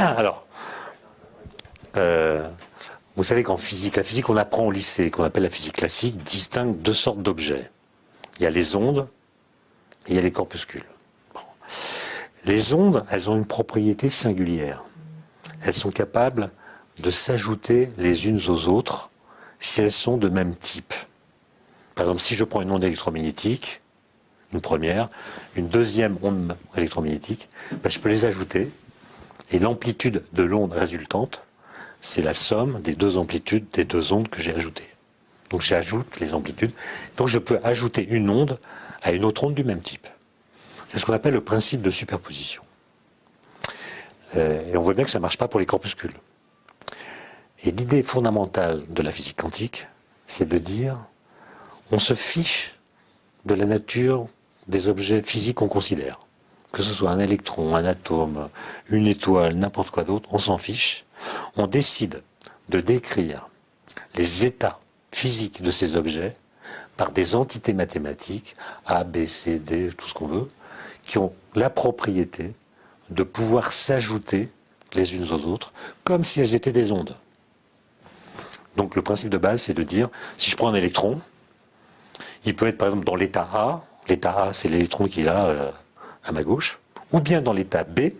Alors, vous savez qu'en physique, la physique qu'on apprend au lycée, qu'on appelle la physique classique, distingue deux sortes d'objets. Il y a les ondes et il y a les corpuscules. Bon. Les ondes, elles ont une propriété singulière. Elles sont capables de s'ajouter les unes aux autres si elles sont de même type. Par exemple, si je prends une onde électromagnétique, une première, une deuxième onde électromagnétique, ben, je peux les ajouter, et l'amplitude de l'onde résultante, c'est la somme des deux amplitudes des deux ondes que j'ai ajoutées. Donc j'ajoute les amplitudes, donc je peux ajouter une onde à une autre onde du même type. C'est ce qu'on appelle le principe de superposition. Et on voit bien que ça ne marche pas pour les corpuscules. Et l'idée fondamentale de la physique quantique, c'est de dire, on se fiche de la nature des objets physiques qu'on considère. Que ce soit un électron, un atome, une étoile, n'importe quoi d'autre, on s'en fiche. On décide de décrire les états physiques de ces objets par des entités mathématiques, A, B, C, D, tout ce qu'on veut, qui ont la propriété de pouvoir s'ajouter les unes aux autres, comme si elles étaient des ondes. Donc le principe de base, c'est de dire, si je prends un électron, il peut être par exemple dans l'état A, l'état A c'est l'électron qui est là à ma gauche, ou bien dans l'état B,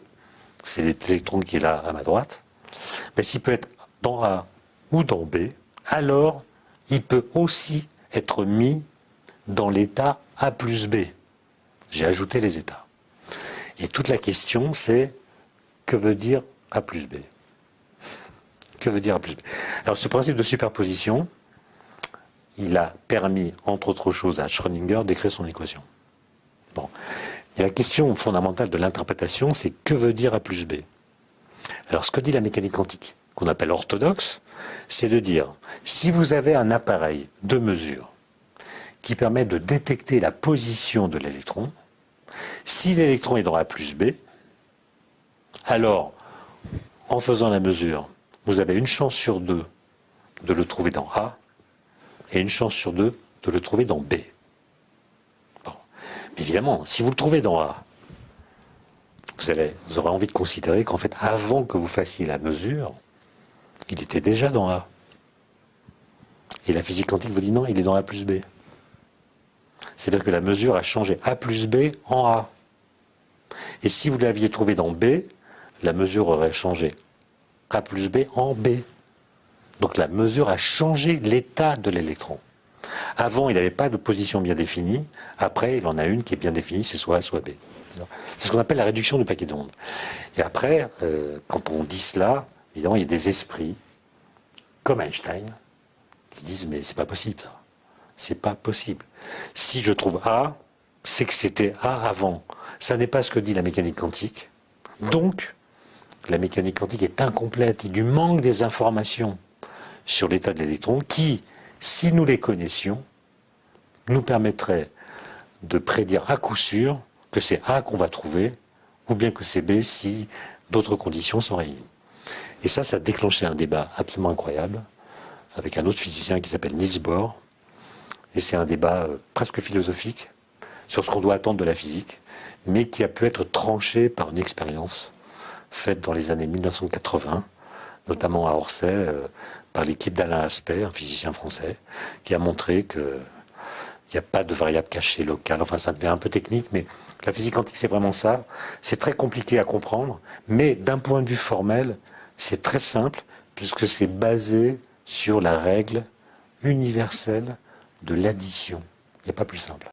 c'est l'électron qui est là à ma droite, mais s'il peut être dans A ou dans B, alors il peut aussi être mis dans l'état A plus B. J'ai ajouté les états. Et toute la question c'est, que veut dire A plus B ? Que veut dire A plus B ? Alors ce principe de superposition, il a permis, entre autres choses, à Schrödinger d'écrire son équation. Bon. Et la question fondamentale de l'interprétation, c'est que veut dire A plus B ? Alors ce que dit la mécanique quantique, qu'on appelle orthodoxe, c'est de dire, si vous avez un appareil de mesure qui permet de détecter la position de l'électron, si l'électron est dans A plus B, alors, en faisant la mesure, vous avez une chance sur deux de le trouver dans A et une chance sur deux de le trouver dans B. Bon. Mais évidemment, si vous le trouvez dans A, vous aurez envie de considérer qu'en fait, avant que vous fassiez la mesure, il était déjà dans A. Et la physique quantique vous dit non, il est dans A plus B. C'est-à-dire que la mesure a changé A plus B en A. Et si vous l'aviez trouvé dans B, la mesure aurait changé A plus B en B. Donc la mesure a changé l'état de l'électron. Avant, il n'avait pas de position bien définie. Après, il en a une qui est bien définie, c'est soit A, soit B. C'est ce qu'on appelle la réduction du paquet d'ondes. Et après, quand on dit cela, évidemment, il y a des esprits, comme Einstein, qui disent, mais c'est pas possible, ça. C'est pas possible. Si je trouve A, c'est que c'était A avant. Ça n'est pas ce que dit la mécanique quantique. Donc, la mécanique quantique est incomplète. Il lui manque des informations sur l'état de l'électron qui, si nous les connaissions, nous permettraient de prédire à coup sûr que c'est A qu'on va trouver, ou bien que c'est B si d'autres conditions sont réunies. Et ça a déclenché un débat absolument incroyable avec un autre physicien qui s'appelle Niels Bohr. Et c'est un débat presque philosophique sur ce qu'on doit attendre de la physique, mais qui a pu être tranché par une expérience faite dans les années 1980, notamment à Orsay, par l'équipe d'Alain Aspect, un physicien français, qui a montré qu'il n'y a pas de variable cachée locale. Enfin, ça devient un peu technique, mais la physique quantique, c'est vraiment ça. C'est très compliqué à comprendre, mais d'un point de vue formel, c'est très simple, puisque c'est basé sur la règle universelle de l'addition. Il n'y a pas plus simple.